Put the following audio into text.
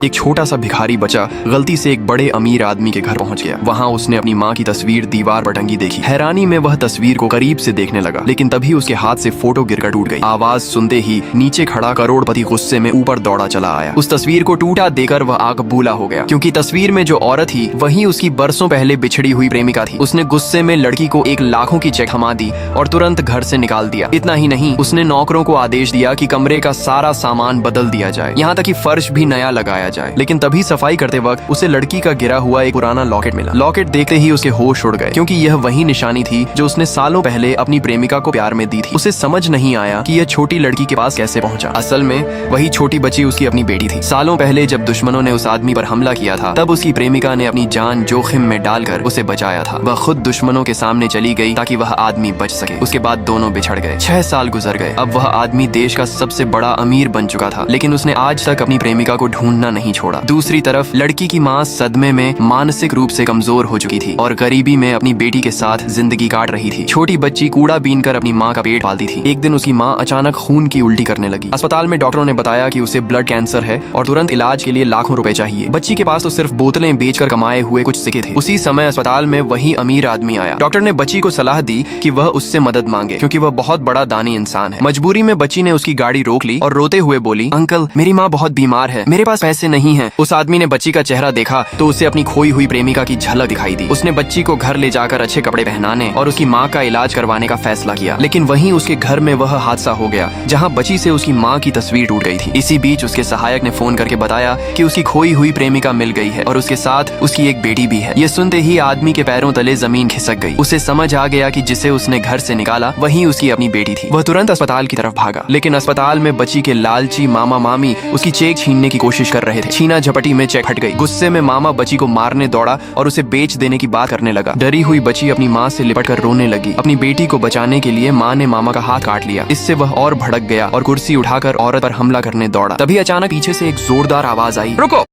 एक छोटा सा भिखारी बच्चा गलती से एक बड़े अमीर आदमी के घर पहुंच गया। वहां उसने अपनी माँ की तस्वीर दीवार पर टंगी देखी। हैरानी में वह तस्वीर को करीब से देखने लगा, लेकिन तभी उसके हाथ से फोटो गिरकर टूट गई। आवाज सुनते ही नीचे खड़ा करोड़पति गुस्से में ऊपर दौड़ा चला आया। उस तस्वीर को टूटा देकर वह आग बूला हो गया, क्योंकि तस्वीर में जो औरत थी वही उसकी बरसों पहले बिछड़ी हुई प्रेमिका थी। उसने गुस्से में लड़की को एक लाखों की चेक थमा दी और तुरंत घर से निकाल दिया। इतना ही नहीं, उसने नौकरों को आदेश दिया कि कमरे का सारा सामान बदल दिया जाए, यहाँ तक कि फर्श भी नया लगाया जाए। लेकिन तभी सफाई करते वक्त उसे लड़की का गिरा हुआ एक पुराना लॉकेट मिला। लॉकेट देखते ही उसके होश उड़ गए, क्योंकि यह वही निशानी थी जो उसने सालों पहले अपनी प्रेमिका को प्यार में दी थी। उसे समझ नहीं आया कि यह छोटी लड़की के पास कैसे पहुंचा। असल में वही छोटी बच्ची उसकी अपनी बेटी थी। सालों पहले जब दुश्मनों ने उस आदमी पर हमला किया था, तब उसकी प्रेमिका ने अपनी जान जोखिम में डालकर उसे बचाया था। वह खुद दुश्मनों के सामने चली गई ताकि वह आदमी बच सके। उसके बाद दोनों बिछड़ गए। 6 साल गुजर गए। अब वह आदमी देश का सबसे बड़ा अमीर बन चुका था, लेकिन उसने आज तक अपनी प्रेमिका को ढूंढना नहीं छोड़ा। दूसरी तरफ लड़की की माँ सदमे में मानसिक रूप से कमजोर हो चुकी थी और गरीबी में अपनी बेटी के साथ जिंदगी काट रही थी। छोटी बच्ची कूड़ा बीनकर अपनी माँ का पेट पालती थी। एक दिन उसकी माँ अचानक खून की उल्टी करने लगी। अस्पताल में डॉक्टरों ने बताया कि उसे ब्लड कैंसर है और तुरंत इलाज के लिए लाखों रुपए चाहिए। बच्ची के पास तो सिर्फ बोतलें बेचकर कमाए हुए कुछ सिक्के थे। उसी समय अस्पताल में वही अमीर आदमी आया। डॉक्टर ने बच्ची को सलाह दी कि वह उससे मदद मांगे, क्योंकि वह बहुत बड़ा दानी इंसान है। मजबूरी में बच्ची ने उसकी गाड़ी रोक ली और रोते हुए बोली, अंकल मेरी माँ बहुत बीमार है, मेरे पास पैसे नहीं है। उस आदमी ने बच्ची का चेहरा देखा तो उसे अपनी खोई हुई प्रेमिका की झलक दिखाई दी। उसने बच्ची को घर ले जाकर अच्छे कपड़े पहनाने और उसकी माँ का इलाज करवाने का फैसला किया। लेकिन वहीं उसके घर में वह हादसा हो गया जहाँ बच्ची से उसकी माँ की तस्वीर टूट गई थी। इसी बीच उसके सहायक ने फोन करके बताया कि उसकी खोई हुई प्रेमिका मिल गई है और उसके साथ उसकी एक बेटी भी है। ये सुनते ही आदमी के पैरों तले जमीन खिसक गई। उसे समझ आ गया कि जिसे उसने घर से निकाला वही उसकी अपनी बेटी थी। वह तुरंत अस्पताल की तरफ भागा, लेकिन अस्पताल में बच्ची के लालची मामा मामी उसकी चेक छीनने की कोशिश कर रहे थे। छीना झपटी में चेक हट गई। गुस्से में मामा बच्ची को मारने दौड़ा और उसे बेच देने की बात करने लगा। डरी हुई बच्ची अपनी माँ से लिपटकर रोने लगी। अपनी बेटी को बचाने के लिए माँ ने मामा का हाथ काट लिया। इससे वह और भड़क गया और कुर्सी उठाकर औरत पर हमला करने दौड़ा। तभी अचानक पीछे से एक जोरदार आवाज आई, रुको।